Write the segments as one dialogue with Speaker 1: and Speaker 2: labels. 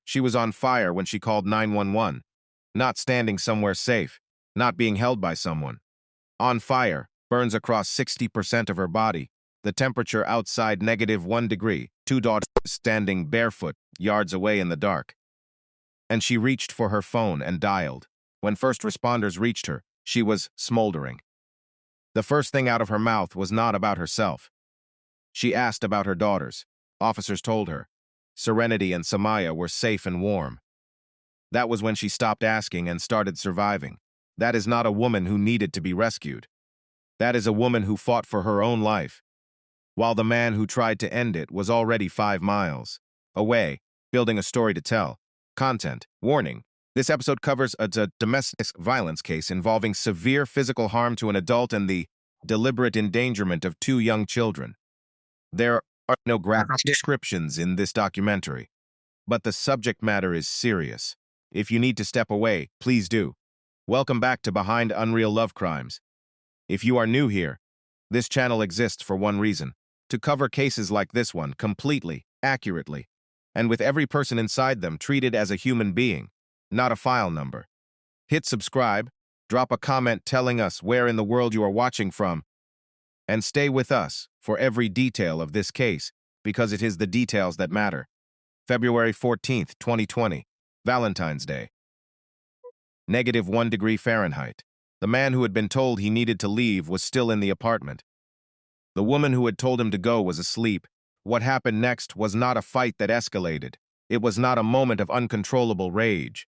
Speaker 1: She was on fire when she called 911, not standing somewhere safe, not being held by someone. On fire, burns across 60% of her body, the temperature outside -1 degree, two daughters standing barefoot, yards away in the dark. And she reached for her phone and dialed. When first responders reached her, she was smoldering. The first thing out of her mouth was not about herself. She asked about her daughters. Officers told her. Serenity and Samaya were safe and warm. That was when she stopped asking and started surviving. That is not a woman who needed to be rescued. That is a woman who fought for her own life, while the man who tried to end it was already 5 miles away, building a story to tell. Content. Warning. This episode covers a domestic violence case involving severe physical harm to an adult and the deliberate endangerment of 2 young children. There are no graphic descriptions in this documentary, but the subject matter is serious. If you need to step away, please do. Welcome back to Behind Unreal Love Crimes. If you are new here, this channel exists for one reason: to cover cases like this one completely, accurately, and with every person inside them treated as a human being, not a file number. Hit subscribe, drop a comment telling us where in the world you are watching from, and stay with us for every detail of this case, because it is the details that matter. February 14th, 2020, Valentine's Day. -1 degree Fahrenheit. The man who had been told he needed to leave was still in the apartment. The woman who had told him to go was asleep. What happened next was not a fight that escalated. It was not a moment of uncontrollable rage.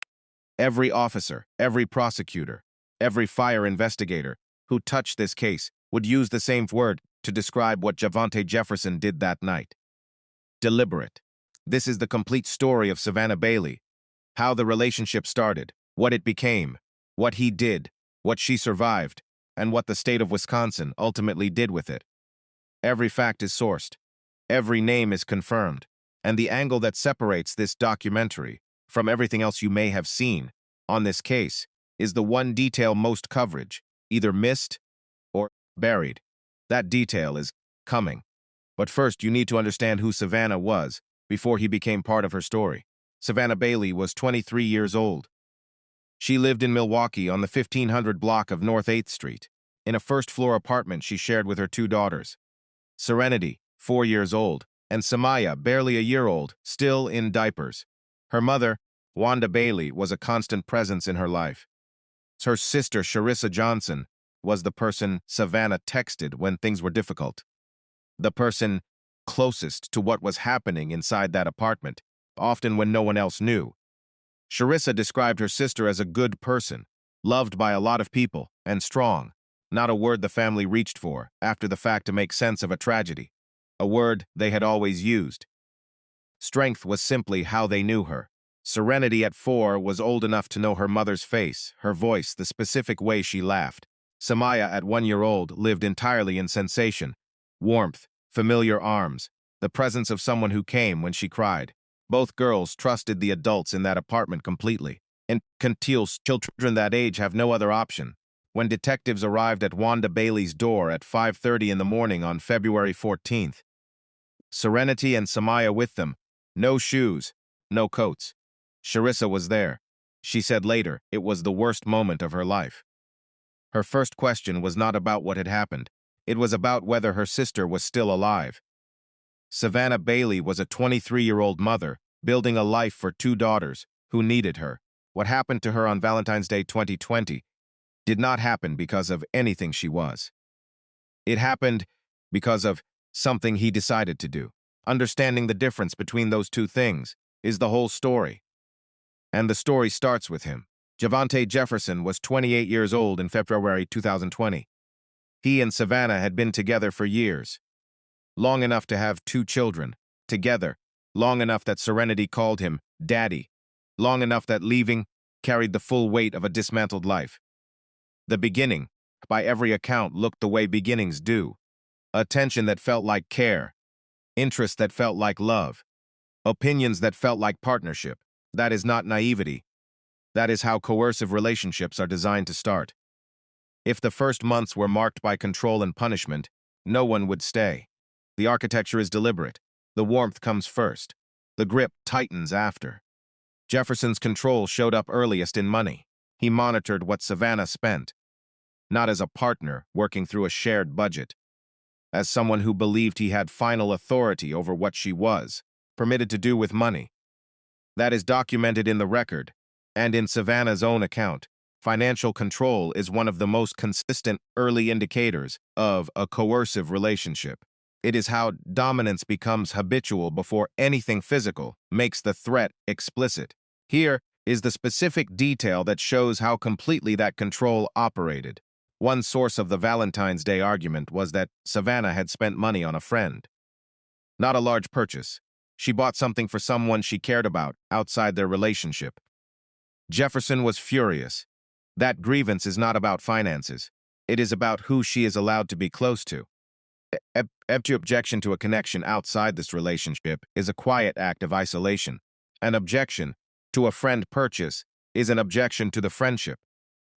Speaker 1: Every officer, every prosecutor, every fire investigator who touched this case would use the same word to describe what Javaunte Jefferson did that night. Deliberate. This is the complete story of Savannah Bailey, how the relationship started, what it became, what he did, what she survived, and what the state of Wisconsin ultimately did with it. Every fact is sourced, every name is confirmed, and the angle that separates this documentary from everything else you may have seen on this case is the one detail most coverage either missed or buried. That detail is coming. But first, you need to understand who Savannah was before he became part of her story. Savannah Bailey was 23 years old. She lived in Milwaukee on the 1500 block of North 8th Street, in a first-floor apartment she shared with her 2 daughters. Serenity, 4 years old, and Samaya, barely a year old, still in diapers. Her mother, Wanda Bailey, was a constant presence in her life. Her sister, Charissa Johnson, was the person Savannah texted when things were difficult. The person closest to what was happening inside that apartment, often when no one else knew. Charissa described her sister as a good person, loved by a lot of people, and strong. Not a word the family reached for, after the fact, to make sense of a tragedy. A word they had always used. Strength was simply how they knew her. Serenity at 4 was old enough to know her mother's face, her voice, the specific way she laughed. Samaya at 1 year old lived entirely in sensation, warmth, familiar arms, the presence of someone who came when she cried. Both girls trusted the adults in that apartment completely. Infantile children that age have no other option. When detectives arrived at Wanda Bailey's door at 5:30 in the morning on February 14th, Serenity and Samaya with them, no shoes, no coats. Charissa was there. She said later it was the worst moment of her life. Her first question was not about what had happened. It was about whether her sister was still alive. Savannah Bailey was a 23-year-old mother, building a life for 2 daughters who needed her. What happened to her on Valentine's Day 2020 did not happen because of anything she was. It happened because of something he decided to do. Understanding the difference between those two things is the whole story. And the story starts with him. Javaunte Jefferson was 28 years old in February 2020. He and Savannah had been together for years. Long enough to have 2 children, together, long enough that Serenity called him Daddy, long enough that leaving carried the full weight of a dismantled life. The beginning, by every account, looked the way beginnings do. Attention that felt like care, interest that felt like love, opinions that felt like partnership. That is not naivety. That is how coercive relationships are designed to start. If the first months were marked by control and punishment, no one would stay. The architecture is deliberate. The warmth comes first. The grip tightens after. Jefferson's control showed up earliest in money. He monitored what Savannah spent, not as a partner working through a shared budget, as someone who believed he had final authority over what she was permitted to do with money. That is documented in the record, and in Savannah's own account. Financial control is one of the most consistent early indicators of a coercive relationship. It is how dominance becomes habitual before anything physical makes the threat explicit. Here is the specific detail that shows how completely that control operated. One source of the Valentine's Day argument was that Savannah had spent money on a friend. Not a large purchase. She bought something for someone she cared about outside their relationship. Jefferson was furious. That grievance is not about finances. It is about who she is allowed to be close to. Every objection to a connection outside this relationship is a quiet act of isolation. An objection to a friend purchase is an objection to the friendship.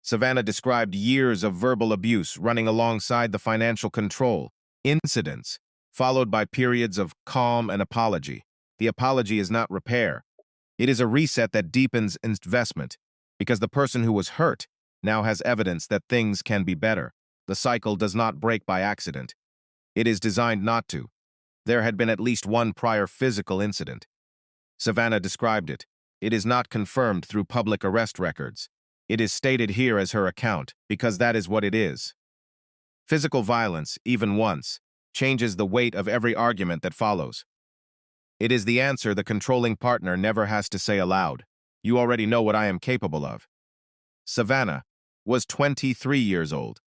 Speaker 1: Savannah described years of verbal abuse running alongside the financial control incidents, followed by periods of calm and apology. The apology is not repair. It is a reset that deepens investment, because the person who was hurt now has evidence that things can be better. The cycle does not break by accident. It is designed not to. There had been at least one prior physical incident. Savannah described it. It is not confirmed through public arrest records. It is stated here as her account, because that is what it is. Physical violence, even once, changes the weight of every argument that follows. It is the answer the controlling partner never has to say aloud. You already know what I am capable of. Savannah was 23 years old,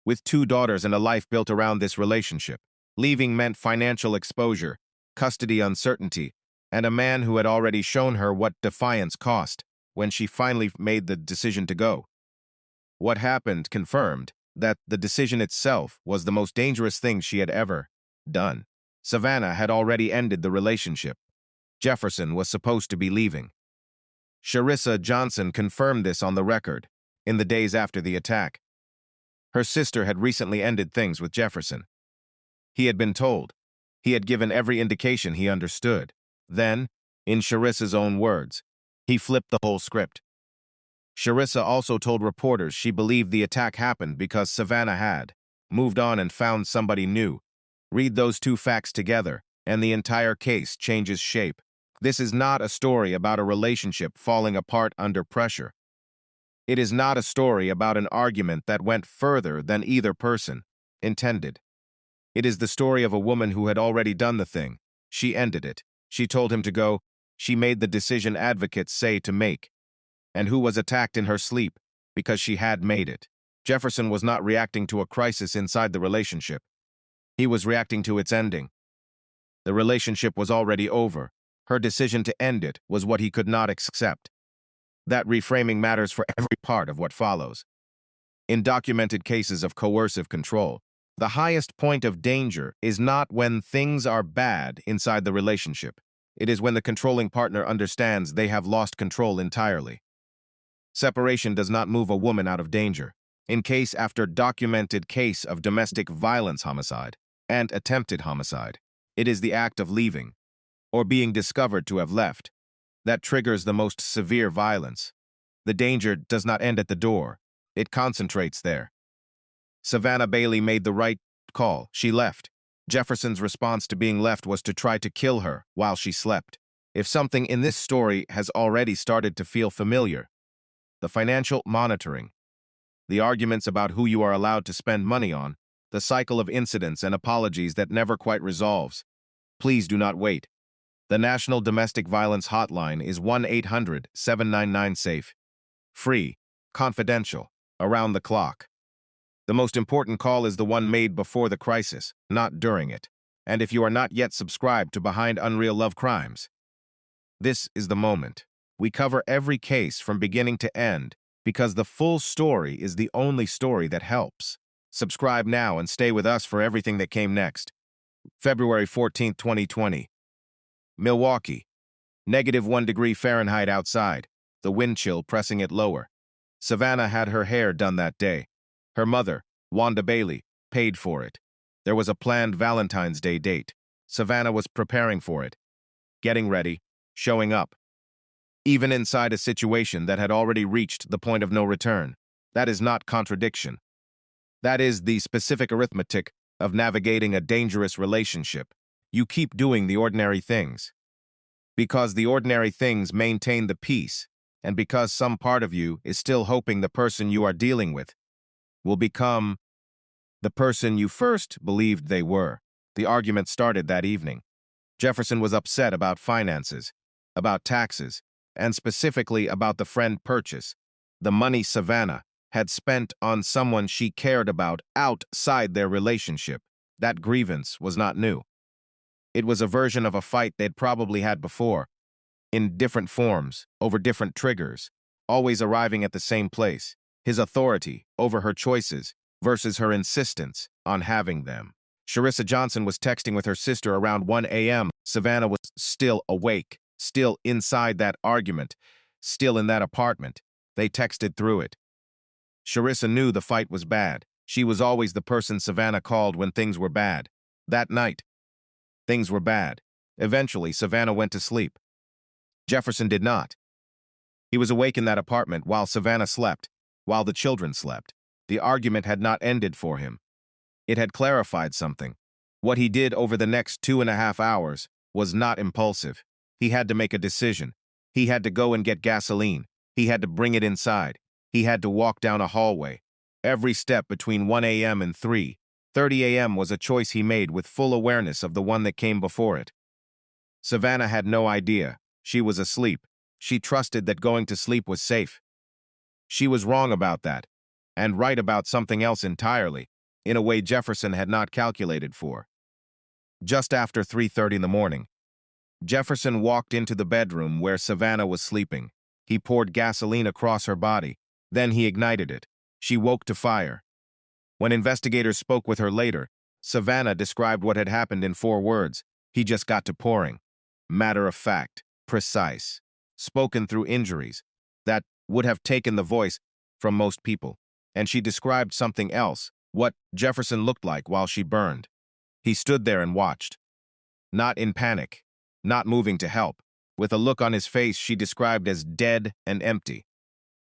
Speaker 1: with 2 daughters and a life built around this relationship. Leaving meant financial exposure, custody uncertainty, and a man who had already shown her what defiance cost when she finally made the decision to go. What happened confirmed that the decision itself was the most dangerous thing she had ever done. Savannah had already ended the relationship. Jefferson was supposed to be leaving. Charissa Johnson confirmed this on the record in the days after the attack. Her sister had recently ended things with Jefferson. He had been told. He had given every indication he understood. Then, in Charissa's own words, he flipped the whole script. Charissa also told reporters she believed the attack happened because Savannah had moved on and found somebody new. Read those 2 facts together, and the entire case changes shape. This is not a story about a relationship falling apart under pressure. It is not a story about an argument that went further than either person intended. It is the story of a woman who had already done the thing. She ended it. She told him to go. She made the decision advocates say to make, and who was attacked in her sleep because she had made it. Jefferson was not reacting to a crisis inside the relationship. He was reacting to its ending. The relationship was already over. Her decision to end it was what he could not accept. That reframing matters for every part of what follows. In documented cases of coercive control, the highest point of danger is not when things are bad inside the relationship. It is when the controlling partner understands they have lost control entirely. Separation does not move a woman out of danger. In case after documented case of domestic violence homicide and attempted homicide, it is the act of leaving, or being discovered to have left, that triggers the most severe violence. The danger does not end at the door. It concentrates there. Savannah Bailey made the right call. She left. Jefferson's response to being left was to try to kill her while she slept. If something in this story has already started to feel familiar, the financial monitoring, the arguments about who you are allowed to spend money on, the cycle of incidents and apologies that never quite resolves, please do not wait. The National Domestic Violence Hotline is 1-800-799-SAFE. Free, confidential, around the clock. The most important call is the one made before the crisis, not during it. And if you are not yet subscribed to Behind Unreal Love Crimes, this is the moment. We cover every case from beginning to end because the full story is the only story that helps. Subscribe now and stay with us for everything that came next. February 14, 2020. Milwaukee. -1 degree Fahrenheit outside, the wind chill pressing it lower. Savannah had her hair done that day. Her mother, Wanda Bailey, paid for it. There was a planned Valentine's Day date. Savannah was preparing for it, getting ready, showing up. even inside a situation that had already reached the point of no return. That is not contradiction. That is the specific arithmetic of navigating a dangerous relationship. You keep doing the ordinary things, because the ordinary things maintain the peace, and because some part of you is still hoping the person you are dealing with will become the person you first believed they were. The argument started that evening. Jefferson was upset about finances, about taxes, and specifically about the friend purchase, the money Savannah had spent on someone she cared about outside their relationship. That grievance was not new. It was a version of a fight they'd probably had before, in different forms, over different triggers, always arriving at the same place: his authority over her choices versus her insistence on having them. Charissa Johnson was texting with her sister around 1 a.m. Savannah was still awake, still inside that argument, still in that apartment. They texted through it. Charissa knew the fight was bad. She was always the person Savannah called when things were bad. That night, things were bad. Eventually, Savannah went to sleep. Jefferson did not. He was awake in that apartment while Savannah slept, while the children slept. The argument had not ended for him. It had clarified something. What he did over the next 2.5 hours was not impulsive. He had to make a decision. He had to go and get gasoline. He had to bring it inside. He had to walk down a hallway. Every step between 1 a.m. and 3:30 a.m. was a choice he made with full awareness of the one that came before it. Savannah had no idea. She was asleep. She trusted that going to sleep was safe. She was wrong about that, and right about something else entirely, in a way Jefferson had not calculated for. Just after 3:30 in the morning, Jefferson walked into the bedroom where Savannah was sleeping. He poured gasoline across her body. Then he ignited it. She woke to fire. When investigators spoke with her later, Savannah described what had happened in 4 words. He just got to pouring. Matter of fact, precise, spoken through injuries that would have taken the voice from most people. And she described something else, what Jefferson looked like while she burned. He stood there and watched. Not in panic, not moving to help, with a look on his face she described as dead and empty.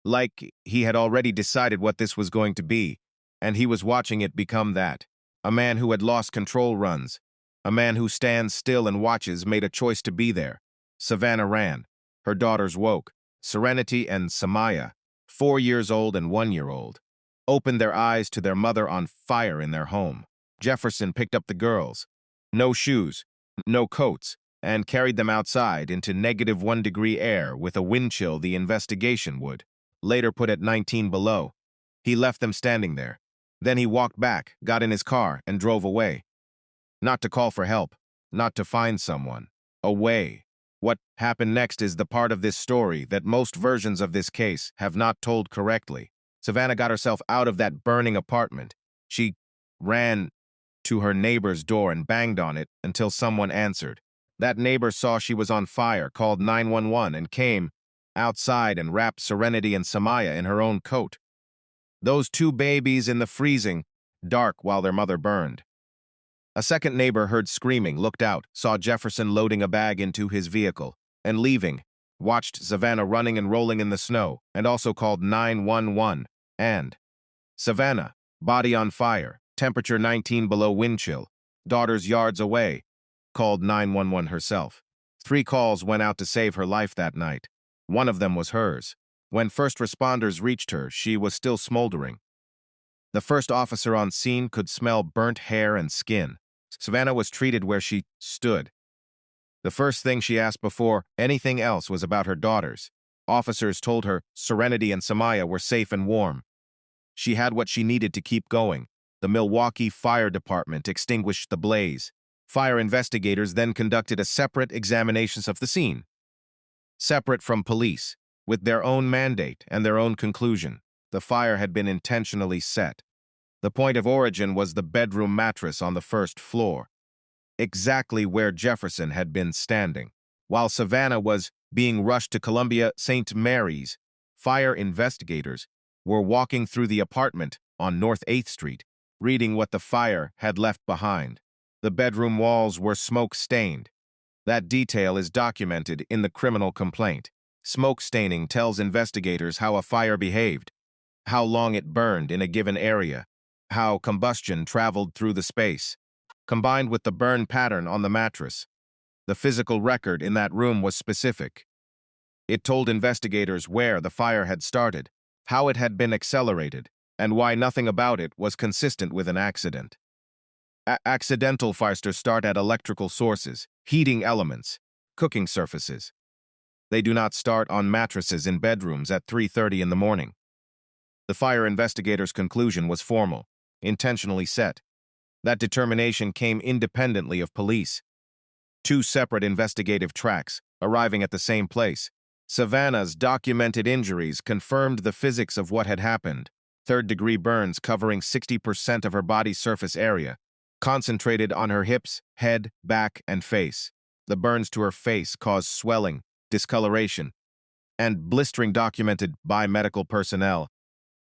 Speaker 1: Like he had already decided what this was going to be, and he was watching it become that. A man who had lost control runs. A man who stands still and watches made a choice to be there. Savannah ran. Her daughters woke. Serenity and Samaya, 4 years old and 1 year old, opened their eyes to their mother on fire in their home. Jefferson picked up the girls. No shoes, no coats, and carried them outside into -1 degree air with a wind chill the investigation would later put at 19 below. He left them standing there. Then he walked back, got in his car, and drove away. Not to call for help, not to find someone. Away. What happened next is the part of this story that most versions of this case have not told correctly. Savannah got herself out of that burning apartment. She ran to her neighbor's door and banged on it until someone answered. That neighbor saw she was on fire, called 911, and came outside and wrapped Serenity and Samaya in her own coat. Those 2 babies in the freezing dark while their mother burned. A second neighbor heard screaming, looked out, saw Jefferson loading a bag into his vehicle and leaving, watched Savannah running and rolling in the snow, and also called 911. And Savannah, body on fire, temperature 19 below wind chill, daughters yards away, called 911 herself. 3 calls went out to save her life that night. One of them was hers. When first responders reached her, she was still smoldering. The first officer on scene could smell burnt hair and skin. Savannah was treated where she stood. The first thing she asked before anything else was about her daughters. Officers told her Serenity and Samaya were safe and warm. She had what she needed to keep going. The Milwaukee Fire Department extinguished the blaze. Fire investigators then conducted a separate examination of the scene, separate from police, with their own mandate and their own conclusion. The fire had been intentionally set. The point of origin was the bedroom mattress on the first floor, exactly where Jefferson had been standing. While Savannah was being rushed to Columbia St. Mary's, fire investigators were walking through the apartment on North 8th Street, reading what the fire had left behind. The bedroom walls were smoke-stained. That detail is documented in the criminal complaint. Smoke staining tells investigators how a fire behaved, how long it burned in a given area, how combustion traveled through the space. Combined with the burn pattern on the mattress, the physical record in that room was specific. It told investigators where the fire had started, how it had been accelerated, and why nothing about it was consistent with an accident. Accidental fires start at electrical sources, heating elements, cooking surfaces. They do not start on mattresses in bedrooms at 3:30 in the morning. The fire investigators' conclusion was formal, intentionally set. That determination came independently of police. Two separate investigative tracks, arriving at the same place. Savannah's documented injuries confirmed the physics of what had happened. Third-degree burns covering 60% of her body's surface area, concentrated on her hips, head, back, and face. The burns to her face caused swelling, discoloration, and blistering documented by medical personnel.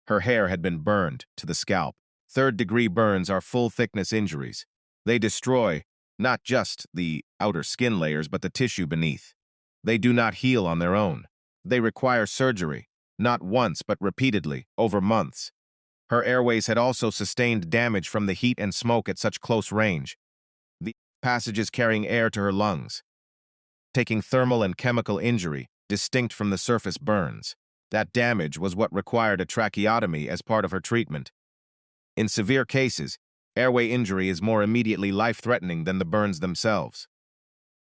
Speaker 1: Her hair had been burned to the scalp. Third-degree burns are full-thickness injuries. They destroy not just the outer skin layers, but the tissue beneath. They do not heal on their own. They require surgery, not once but repeatedly, over months. Her airways had also sustained damage from the heat and smoke at such close range. The passages carrying air to her lungs, taking thermal and chemical injury, distinct from the surface burns. That damage was what required a tracheotomy as part of her treatment. In severe cases, airway injury is more immediately life-threatening than the burns themselves.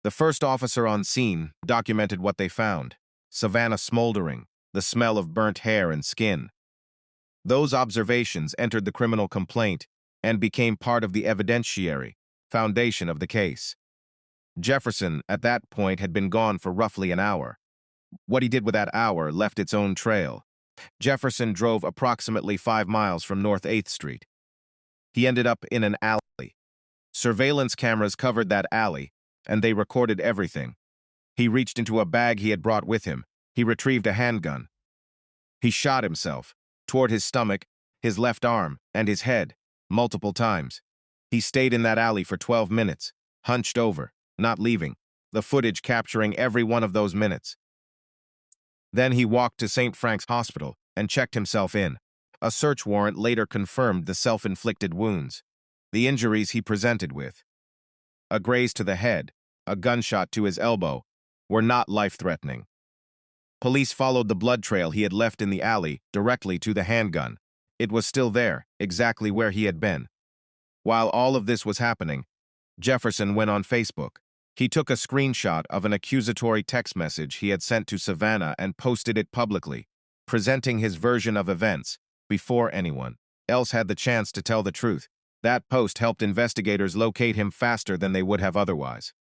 Speaker 1: The first officer on scene documented what they found: Savannah smoldering, the smell of burnt hair and skin. Those observations entered the criminal complaint and became part of the evidentiary foundation of the case. Jefferson, at that point, had been gone for roughly an hour. What he did with that hour left its own trail. Jefferson drove approximately 5 miles from North 8th Street. He ended up in an alley. Surveillance cameras covered that alley, and they recorded everything. He reached into a bag he had brought with him. He retrieved a handgun. He shot himself, toward his stomach, his left arm, and his head, multiple times. He stayed in that alley for 12 minutes, hunched over, not leaving, the footage capturing every one of those minutes. Then he walked to St. Frank's Hospital and checked himself in. A search warrant later confirmed the self-inflicted wounds. The injuries he presented with, a graze to the head, a gunshot to his elbow, were not life-threatening. Police followed the blood trail he had left in the alley directly to the handgun. It was still there, exactly where he had been. While all of this was happening, Jefferson went on Facebook. He took a screenshot of an accusatory text message he had sent to Savannah and posted it publicly, presenting his version of events before anyone else had the chance to tell the truth. That post helped investigators locate him faster than they would have otherwise.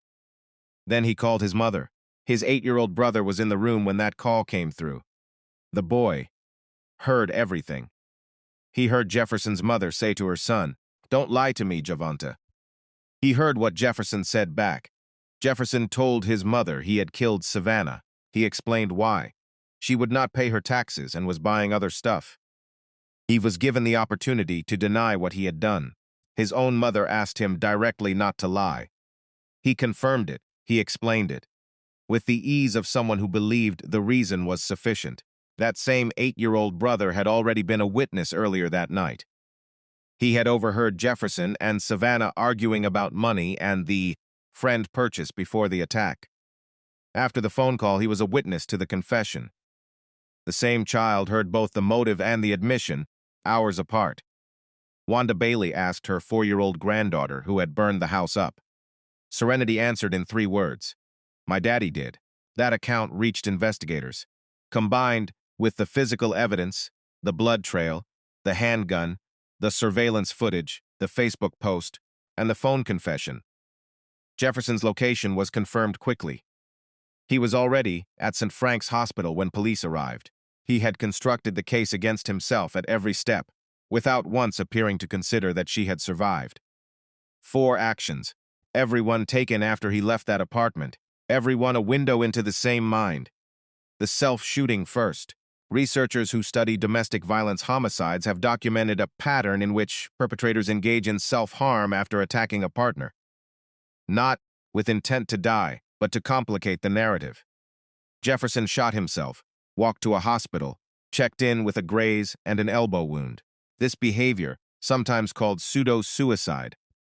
Speaker 1: Then he called his mother. His 8-year-old brother was in the room when that call came through. The boy heard everything. He heard Jefferson's mother say to her son, "Don't lie to me, Javaunte." He heard what Jefferson said back. Jefferson told his mother he had killed Savannah. He explained why. She would not pay her taxes and was buying other stuff. He was given the opportunity to deny what he had done. His own mother asked him directly not to lie. He confirmed it. He explained it, with the ease of someone who believed the reason was sufficient. That same 8-year-old brother had already been a witness earlier that night. He had overheard Jefferson and Savannah arguing about money and the friend purchase before the attack. After the phone call, he was a witness to the confession. The same child heard both the motive and the admission, hours apart. Wanda Bailey asked her 4-year-old granddaughter who had burned the house up. Serenity answered in 3 words: "My daddy did." That account reached investigators. Combined with the physical evidence, the blood trail, the handgun, the surveillance footage, the Facebook post, and the phone confession, Jefferson's location was confirmed quickly. He was already at St. Frank's Hospital when police arrived. He had constructed the case against himself at every step, without once appearing to consider that she had survived. 4 actions, every one taken after he left that apartment, every one a window into the same mind. The self-shooting first. Researchers who study domestic violence homicides have documented a pattern in which perpetrators engage in self-harm after attacking a partner. Not with intent to die, but to complicate the narrative. Jefferson shot himself, walked to a hospital, checked in with a graze and an elbow wound. This behavior, sometimes called pseudo-suicide,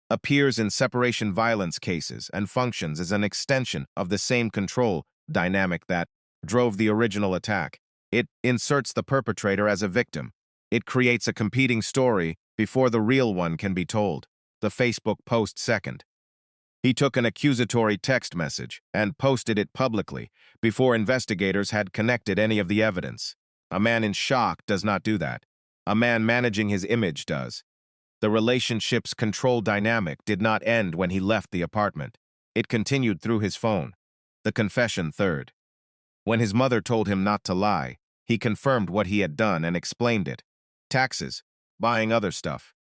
Speaker 1: appears in separation violence cases and functions as an extension of the same control dynamic that drove the original attack. It inserts the perpetrator as a victim. It creates a competing story before the real one can be told. The Facebook post second. He took an accusatory text message and posted it publicly before investigators had connected any of the evidence. A man in shock does not do that. A man managing his image does. The relationship's control dynamic did not end when he left the apartment. It continued through his phone. The confession third. When his mother told him not to lie, he confirmed what he had done and explained it. Taxes, buying other stuff.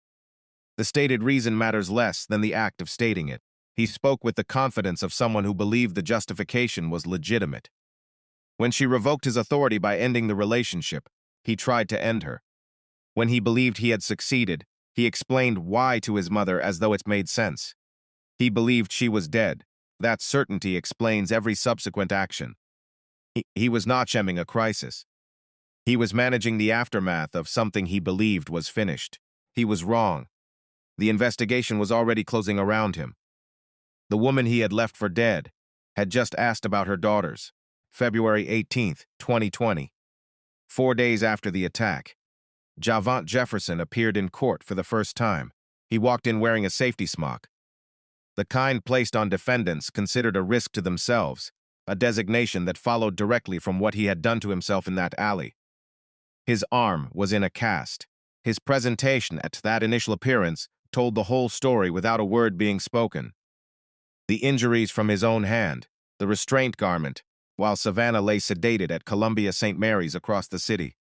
Speaker 1: The stated reason matters less than the act of stating it. He spoke with the confidence of someone who believed the justification was legitimate. When she revoked his authority by ending the relationship, he tried to end her. When he believed he had succeeded, he explained why to his mother as though it made sense. He believed she was dead. That certainty explains every subsequent action. He was not stemming a crisis. He was managing the aftermath of something he believed was finished. He was wrong. The investigation was already closing around him. The woman he had left for dead had just asked about her daughters. February 18, 2020. 4 days after the attack, Javaunte Jefferson appeared in court for the first time. He walked in wearing a safety smock, the kind placed on defendants considered a risk to themselves, a designation that followed directly from what he had done to himself in that alley. His arm was in a cast. His presentation at that initial appearance told the whole story without a word being spoken. The injuries from his own hand, the restraint garment, while Savannah lay sedated at Columbia St. Mary's across the city.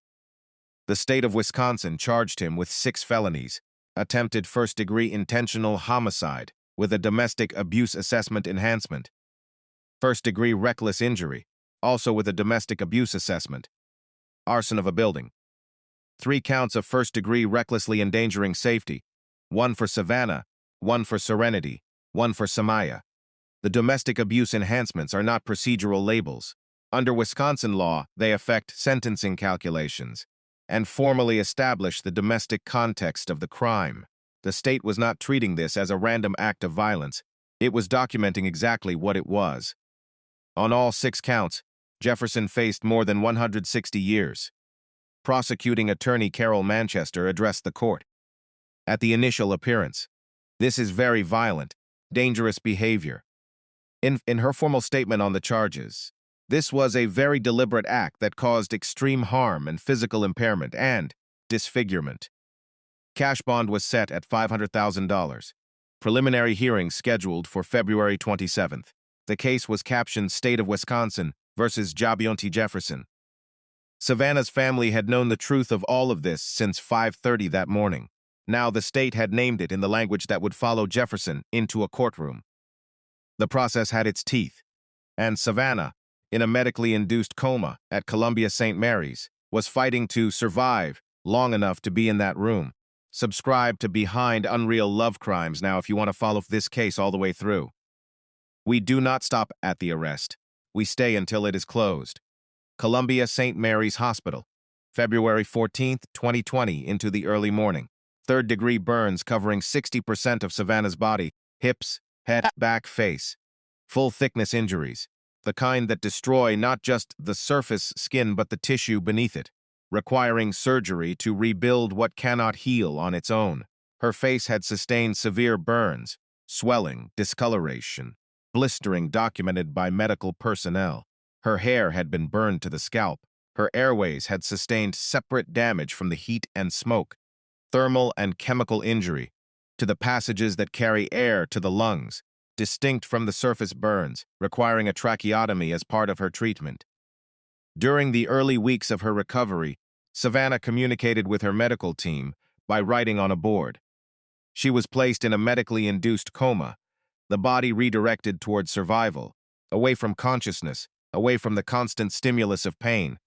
Speaker 1: The state of Wisconsin charged him with 6 felonies, attempted first-degree intentional homicide with a domestic abuse assessment enhancement, first-degree reckless injury, also with a domestic abuse assessment, arson of a building, 3 counts of first-degree recklessly endangering safety, 1 for Savannah, 1 for Serenity, 1 for Samaya. The domestic abuse enhancements are not procedural labels. Under Wisconsin law, they affect sentencing calculations and formally establish the domestic context of the crime. The state was not treating this as a random act of violence. It was documenting exactly what it was. On all 6 counts, Jefferson faced more than 160 years. Prosecuting attorney Carol Manchester addressed the court. At the initial appearance, "This is very violent, dangerous behavior." In her formal statement on the charges, "This was a very deliberate act that caused extreme harm and physical impairment and disfigurement." Cash bond was set at $500,000. Preliminary hearing scheduled for February 27th. The case was captioned State of Wisconsin versus Javaunte Jefferson. Savannah's family had known the truth of all of this since 5:30 that morning. Now the state had named it in the language that would follow Jefferson into a courtroom. The process had its teeth, and Savannah, in a medically induced coma at Columbia St. Mary's, was fighting to survive long enough to be in that room. Subscribe to Behind Unreal Love Crimes now if you want to follow this case all the way through. We do not stop at the arrest. We stay until it is closed. Columbia St. Mary's Hospital, February 14th, 2020 into the early morning. 3rd-degree burns covering 60% of Savannah's body, hips, head, back, face. Full-thickness injuries, the kind that destroy not just the surface skin but the tissue beneath it, requiring surgery to rebuild what cannot heal on its own. Her face had sustained severe burns, swelling, discoloration, blistering documented by medical personnel. Her hair had been burned to the scalp. Her airways had sustained separate damage from the heat and smoke, thermal and chemical injury, to the passages that carry air to the lungs, distinct from the surface burns, requiring a tracheotomy as part of her treatment. During the early weeks of her recovery, Savannah communicated with her medical team by writing on a board. She was placed in a medically induced coma, the body redirected toward survival, away from consciousness, away from the constant stimulus of pain.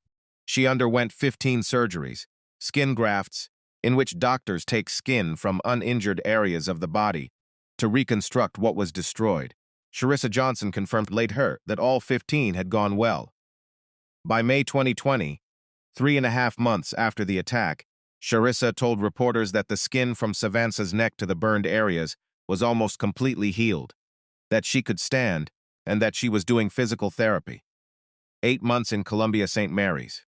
Speaker 1: She underwent 15 surgeries, skin grafts, in which doctors take skin from uninjured areas of the body to reconstruct what was destroyed. Charissa Johnson confirmed later that all 15 had gone well. By May 2020, 3.5 months after the attack, Charissa told reporters that the skin from Savannah's neck to the burned areas was almost completely healed, that she could stand, and that she was doing physical therapy. 8 months in Columbia St. Mary's.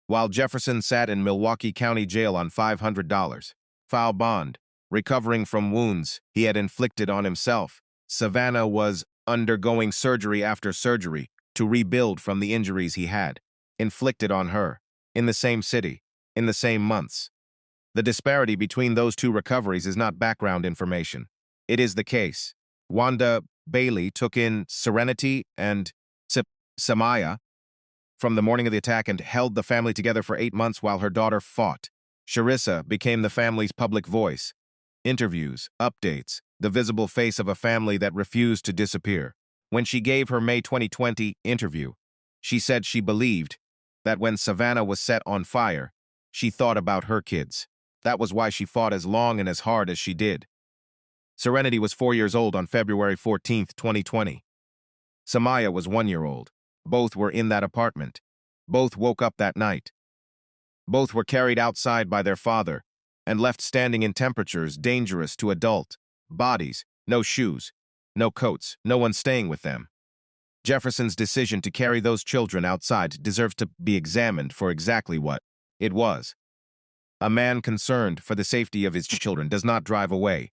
Speaker 1: While Jefferson sat in Milwaukee County Jail on $500 foul bond, recovering from wounds he had inflicted on himself, Savannah was undergoing surgery after surgery to rebuild from the injuries he had inflicted on her, in the same city, in the same months. The disparity between those two recoveries is not background information. It is the case. Savannah Bailey took in Serenity and Samaya from the morning of the attack and held the family together for 8 months while her daughter fought. Charissa became the family's public voice. Interviews, updates, the visible face of a family that refused to disappear. When she gave her May 2020 interview, she said she believed that when Savannah was set on fire, she thought about her kids. That was why she fought as long and as hard as she did. Serenity was 4 years old on February 14, 2020. Samaya was 1 year old. Both were in that apartment. Both woke up that night. Both were carried outside by their father and left standing in temperatures dangerous to adult bodies, no shoes, no coats, no one staying with them. Jefferson's decision to carry those children outside deserves to be examined for exactly what it was. A man concerned for the safety of his children does not drive away.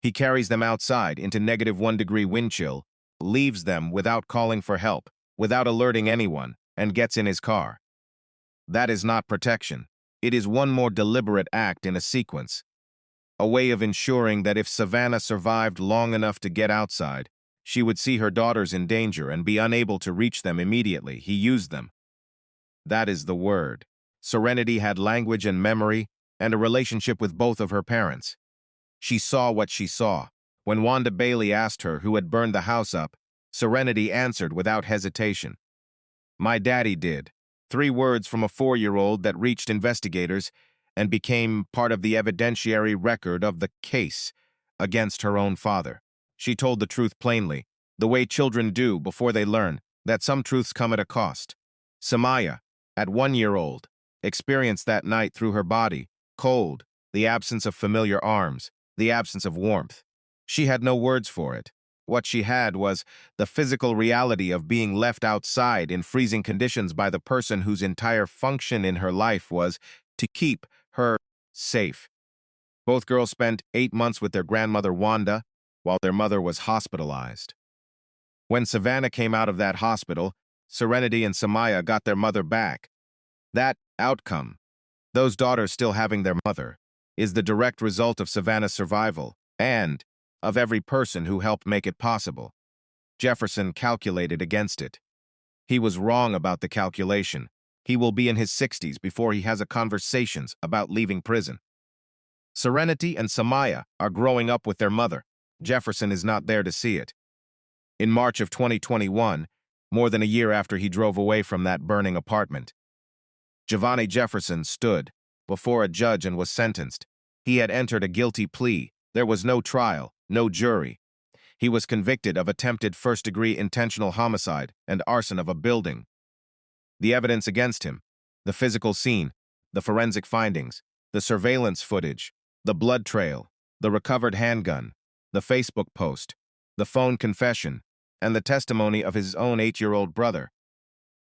Speaker 1: He carries them outside into -1 degree wind chill, leaves them without calling for help, without alerting anyone, and gets in his car. That is not protection. It is one more deliberate act in a sequence. A way of ensuring that if Savannah survived long enough to get outside, she would see her daughters in danger and be unable to reach them immediately. He used them. That is the word. Serenity had language and memory and a relationship with both of her parents. She saw what she saw. When Savannah Bailey asked her who had burned the house up, Serenity answered without hesitation. "My daddy did." 3 words from a 4-year-old that reached investigators and became part of the evidentiary record of the case against her own father. She told the truth plainly, the way children do before they learn that some truths come at a cost. Samaya, at 1 year old, experienced that night through her body, cold, the absence of familiar arms, the absence of warmth. She had no words for it. What she had was the physical reality of being left outside in freezing conditions by the person whose entire function in her life was to keep her safe. Both girls spent 8 months with their grandmother Wanda while their mother was hospitalized. When Savannah came out of that hospital, Serenity and Samaya got their mother back. That outcome, those daughters still having their mother, is the direct result of Savannah's survival and of every person who helped make it possible. Jefferson calculated against it. He was wrong about the calculation. He will be in his 60s before he has a conversations about leaving prison. Serenity and Samaya are growing up with their mother. Jefferson is not there to see it. In March of 2021, more than a year after he drove away from that burning apartment, Javaunte Jefferson stood before a judge and was sentenced. He had entered a guilty plea. There was no trial, no jury. He was convicted of attempted first-degree intentional homicide and arson of a building. The evidence against him, the physical scene, the forensic findings, the surveillance footage, the blood trail, the recovered handgun, the Facebook post, the phone confession, and the testimony of his own 8-year-old brother,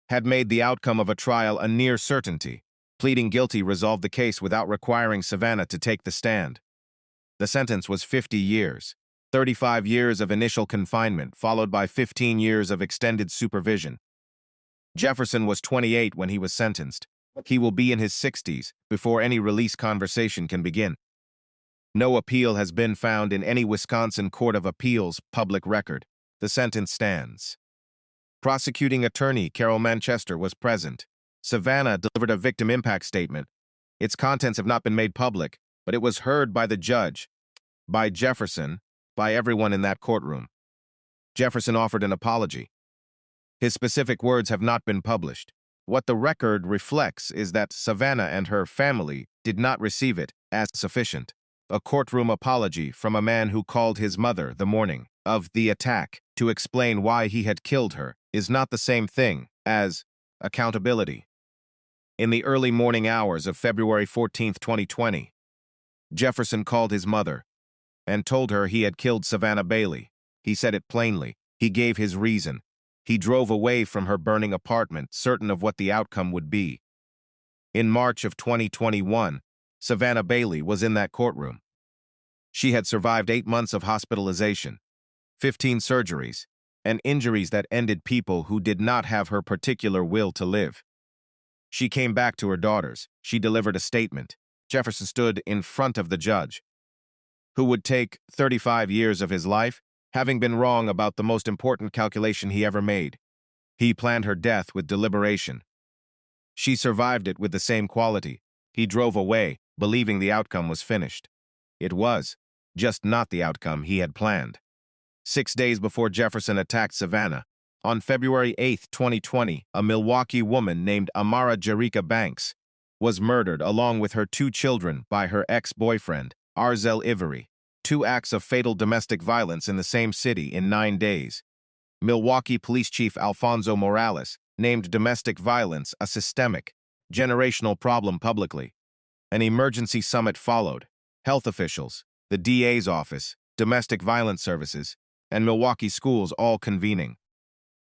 Speaker 1: had made the outcome of a trial a near certainty. Pleading guilty resolved the case without requiring Savannah to take the stand. The sentence was 50 years, 35 years of initial confinement, followed by 15 years of extended supervision. Jefferson was 28 when he was sentenced. He will be in his 60s before any release conversation can begin. No appeal has been found in any Wisconsin Court of Appeals public record. The sentence stands. Prosecuting attorney Carol Manchester was present. Savannah delivered a victim impact statement. Its contents have not been made public, but it was heard by the judge, by Jefferson, by everyone in that courtroom. Jefferson offered an apology. His specific words have not been published. What the record reflects is that Savannah and her family did not receive it as sufficient. A courtroom apology from a man who called his mother the morning of the attack to explain why he had killed her is not the same thing as Accountability. In the early morning hours of February 14, 2020, Jefferson called his mother and told her he had killed Savannah Bailey. He said it plainly. He gave his reason. He drove away from her burning apartment, certain of what the outcome would be. In March of 2021, Savannah Bailey was in that courtroom. She had survived 8 months of hospitalization, 15 surgeries, and injuries that ended people who did not have her particular will to live. She came back to her daughters. She delivered a statement. Jefferson stood in front of the judge, who would take 35 years of his life, having been wrong about the most important calculation he ever made. He planned her death with deliberation. She survived it with the same quality. He drove away, believing the outcome was finished. It was, just not the outcome he had planned. 6 days before Jefferson attacked Savannah, on February 8, 2020, a Milwaukee woman named Amara Jerica Banks was murdered along with her 2 children by her ex-boyfriend, Arzel Ivory. 2 acts of fatal domestic violence in the same city in 9 days. Milwaukee Police Chief Alfonso Morales named domestic violence a systemic, generational problem publicly. An emergency summit followed. Health officials, the DA's office, domestic violence services, and Milwaukee schools all convening.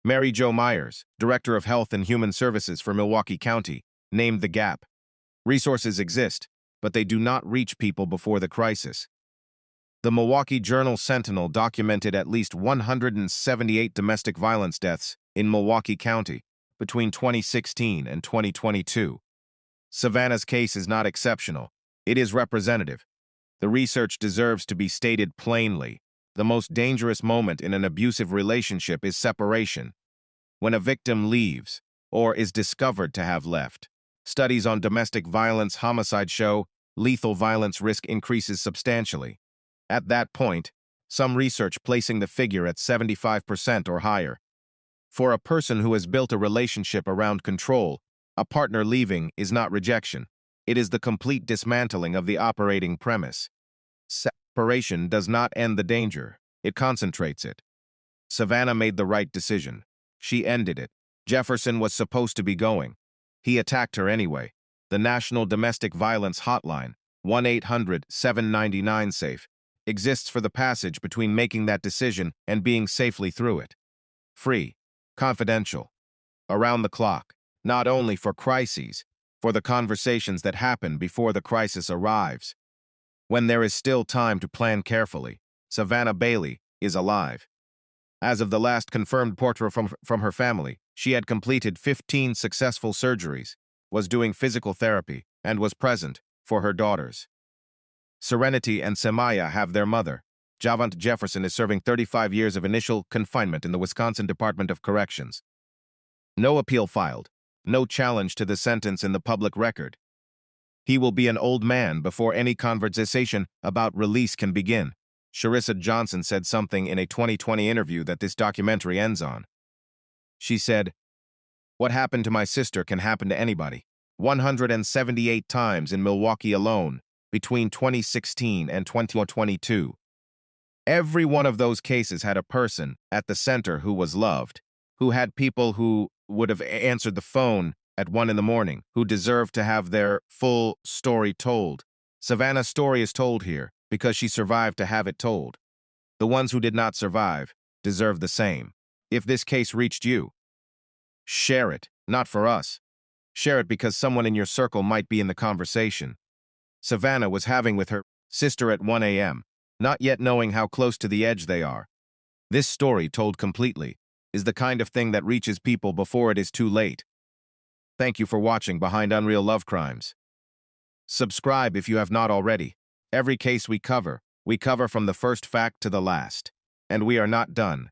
Speaker 1: Mary Jo Myers, Director of Health and Human Services for Milwaukee County, named the gap. Resources exist, but they do not reach people before the crisis. The Milwaukee Journal-Sentinel documented at least 178 domestic violence deaths in Milwaukee County between 2016 and 2022. Savannah's case is not exceptional. It is representative. The research deserves to be stated plainly. The most dangerous moment in an abusive relationship is separation, when a victim leaves or is discovered to have left. Studies on domestic violence homicide show lethal violence risk increases substantially. At that point, some research placing the figure at 75% or higher. For a person who has built a relationship around control, a partner leaving is not rejection. It is the complete dismantling of the operating premise. Separation does not end the danger. It concentrates it. Savannah made the right decision. She ended it. Jefferson was supposed to be going. He attacked her anyway. The National Domestic Violence Hotline, 1-800-799-SAFE, exists for the passage between making that decision and being safely through it. Free, confidential, around the clock, not only for crises, for the conversations that happen before the crisis arrives. When there is still time to plan carefully, Savannah Bailey is alive. As of the last confirmed portrait from her family, she had completed 15 successful surgeries, was doing physical therapy, and was present for her daughters. Serenity and Samaya have their mother. Javaunte Jefferson is serving 35 years of initial confinement in the Wisconsin Department of Corrections. No appeal filed, no challenge to the sentence in the public record. He will be an old man before any conversation about release can begin. Sharissa Johnson said something in a 2020 interview that this documentary ends on. She said, "What happened to my sister can happen to anybody. 178 times in Milwaukee alone, between 2016 and 2022. Every one of those cases had a person at the center who was loved, who had people who would have answered the phone at 1 in the morning, who deserved to have their full story told. Savannah's story is told here because she survived to have it told. The ones who did not survive deserve the same. If this case reached you, share it, not for us. Share it because someone in your circle might be in the conversation. Savannah was having with her sister at 1 a.m., not yet knowing how close to the edge they are. This story, told completely, is the kind of thing that reaches people before it is too late. Thank you for watching Behind Unreal Love Crimes. Subscribe if you have not already. Every case we cover from the first fact to the last. And we are not done.